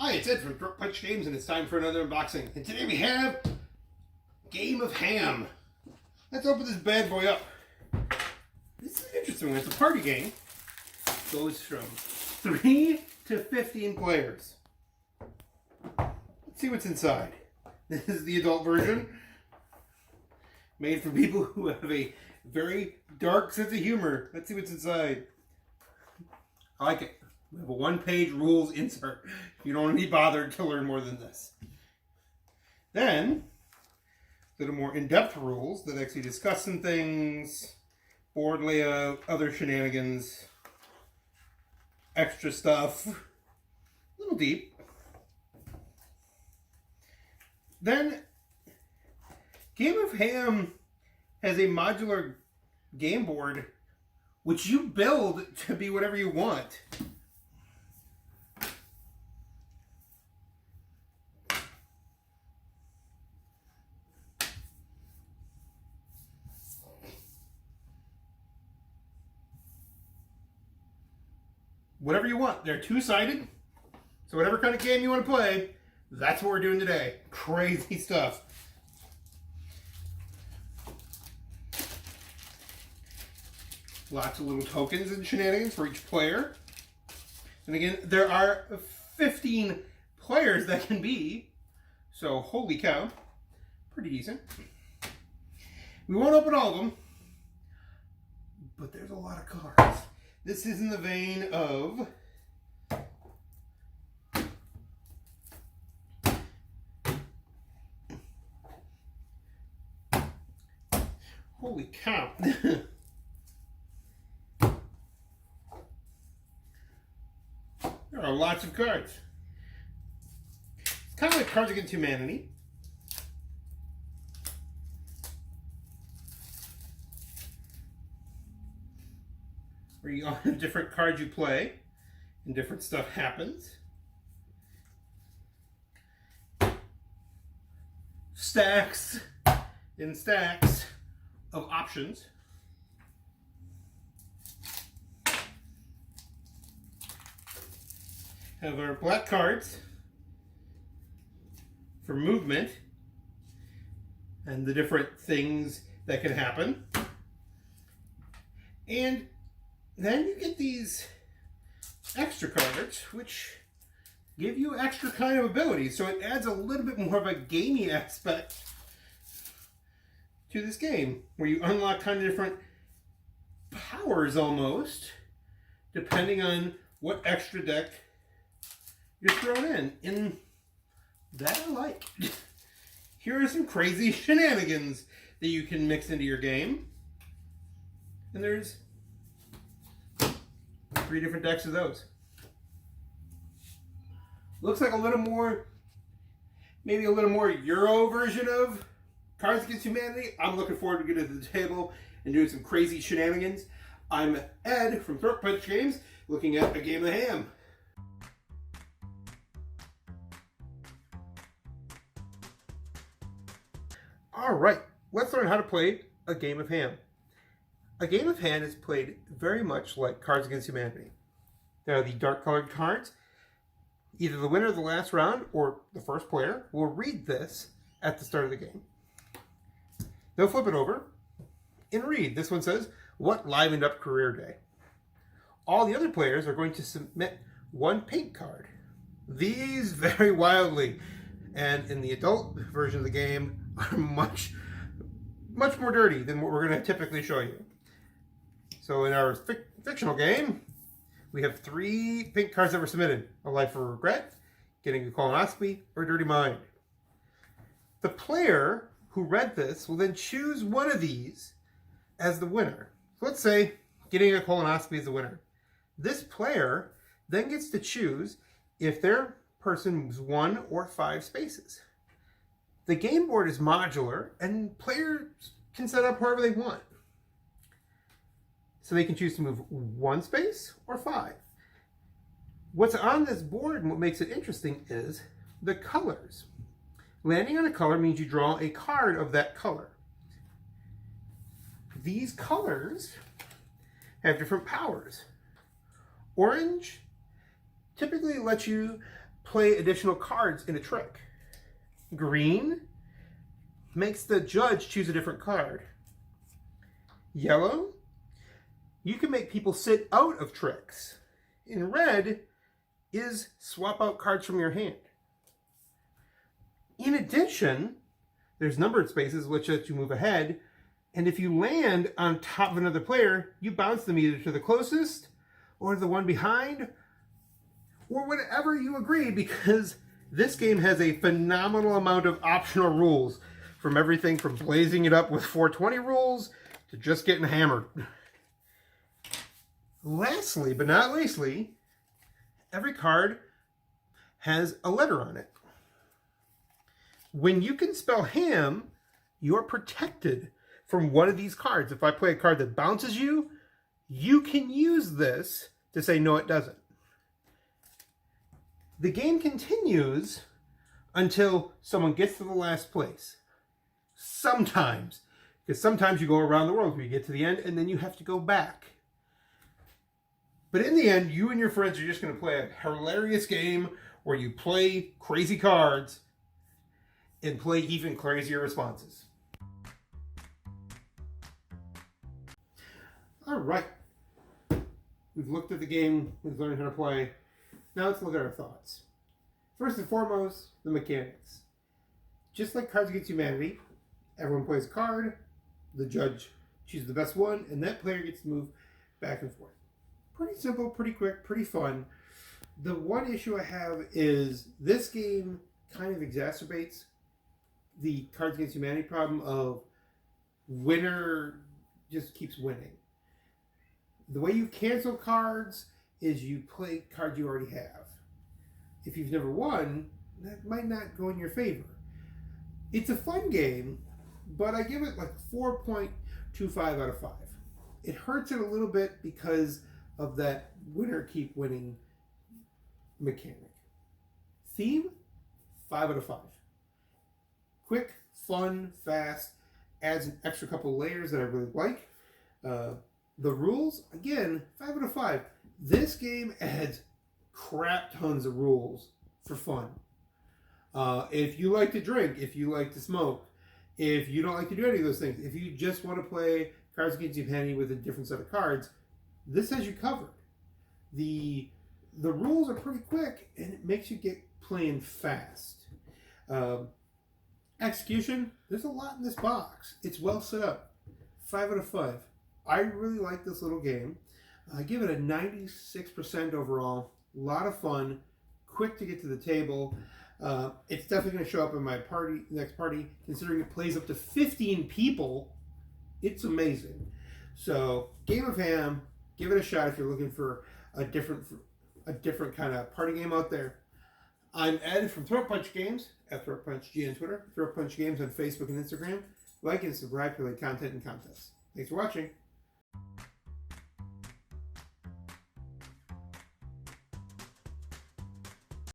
Hi, it's Ed from Throat Punch Games, and it's time for another unboxing. And today we have Game of Ham. Let's open this bad boy up. This is an interesting one. It's a party game. It goes from 3 to 15 players. Let's see what's inside. This is the adult version. Made for people who have a very dark sense of humor. Let's see what's inside. I like it. We have a one-page rules insert. You don't want to be bothered to learn more than this. Then, a little more in-depth rules that actually discuss some things, board layout, other shenanigans, extra stuff, a little deep. Then, Game of Ham has a modular game board which you build to be whatever you want. Whatever you want. They're two-sided. So whatever kind of game you want to play, that's what we're doing today. Crazy stuff. Lots of little tokens and shenanigans for each player. And again, there are 15 players that can be. So holy cow. Pretty decent. We won't open all of them. But there's a lot of cards. This is in the vein of holy cow. There are lots of cards. It's kind of like Cards Against Humanity. Where you all have different cards you play, and different stuff happens. Stacks and stacks of options. Have our black cards for movement and the different things that can happen. And then you get these extra cards, which give you extra kind of abilities. So it adds a little bit more of a gamey aspect to this game, where you unlock kind of different powers almost, depending on what extra deck you're thrown in. And that I like. Here are some crazy shenanigans that you can mix into your game. And there's 3 different decks of those. Looks like a little more, maybe a little more Euro version of Cards Against Humanity. I'm looking forward to getting to the table and doing some crazy shenanigans. I'm Ed from Throat Punch Games, looking at a Game of Ham. All right, let's learn how to play a Game of Ham. A Game of Ham is played very much like Cards Against Humanity. There are the dark colored cards. Either the winner of the last round or the first player will read this at the start of the game. They'll flip it over and read. This one says, "What livened up career day?" All the other players are going to submit one paint card. These vary wildly, and in the adult version of the game are much more dirty than what we're going to typically show you. So in our fictional game, we have 3 pink cards that were submitted. A Life of Regret, Getting a Colonoscopy, or Dirty Mind. The player who read this will then choose one of these as the winner. So let's say Getting a Colonoscopy is the winner. This player then gets to choose if their person moves 1 or 5 spaces. The game board is modular, and players can set up however they want. So they can choose to move 1 space or 5. What's on this board and what makes it interesting is the colors. Landing on a color means you draw a card of that color. These colors have different powers. Orange typically lets you play additional cards in a trick. Green makes the judge choose a different card. Yellow, you can make people sit out of tricks. In red is swap out cards from your hand. In addition, there's numbered spaces which let you move ahead, and if you land on top of another player, you bounce them either to the closest or the one behind, or whatever you agree, because this game has a phenomenal amount of optional rules, from everything from blazing it up with 420 rules to just getting hammered. Lastly, but not leastly, every card has a letter on it. When you can spell ham, you're protected from one of these cards. If I play a card that bounces you, you can use this to say no, it doesn't. The game continues until someone gets to the last place. Sometimes. Because sometimes you go around the world where you get to the end and then you have to go back. But in the end, you and your friends are just going to play a hilarious game where you play crazy cards and play even crazier responses. All right. We've looked at the game. We've learned how to play. Now let's look at our thoughts. First and foremost, the mechanics. Just like Cards Against Humanity, everyone plays a card, the judge chooses the best one, and that player gets to move back and forth. Pretty simple, pretty quick, pretty fun. The one issue I have is this game kind of exacerbates the Cards Against Humanity problem of winner just keeps winning. The way you cancel cards is you play cards you already have. If you've never won, that might not go in your favor. It's a fun game, but I give it like 4.25 out of 5. It hurts it a little bit because of that winner keep winning mechanic. Theme, 5 out of 5. Quick, fun, fast, adds an extra couple layers that I really like. The rules, again, 5 out of 5. This game adds crap tons of rules for fun. If you like to drink, if you like to smoke, if you don't like to do any of those things, if you just want to play Cards Against Humanity with a different set of cards, this has you covered. The rules are pretty quick, and it makes you get playing fast. Execution, there's a lot in this box. It's well set up. 5 out of 5. I really like this little game. I give it a 96% overall. A lot of fun. Quick to get to the table. It's definitely going to show up in my next party. Considering it plays up to 15 people, it's amazing. So, Game of Ham, give it a shot if you're looking for a different kind of party game out there. I'm Ed from Throat Punch Games, at Throat Punch G on Twitter, Throat Punch Games on Facebook and Instagram. Like and subscribe for the content and contests. Thanks for watching.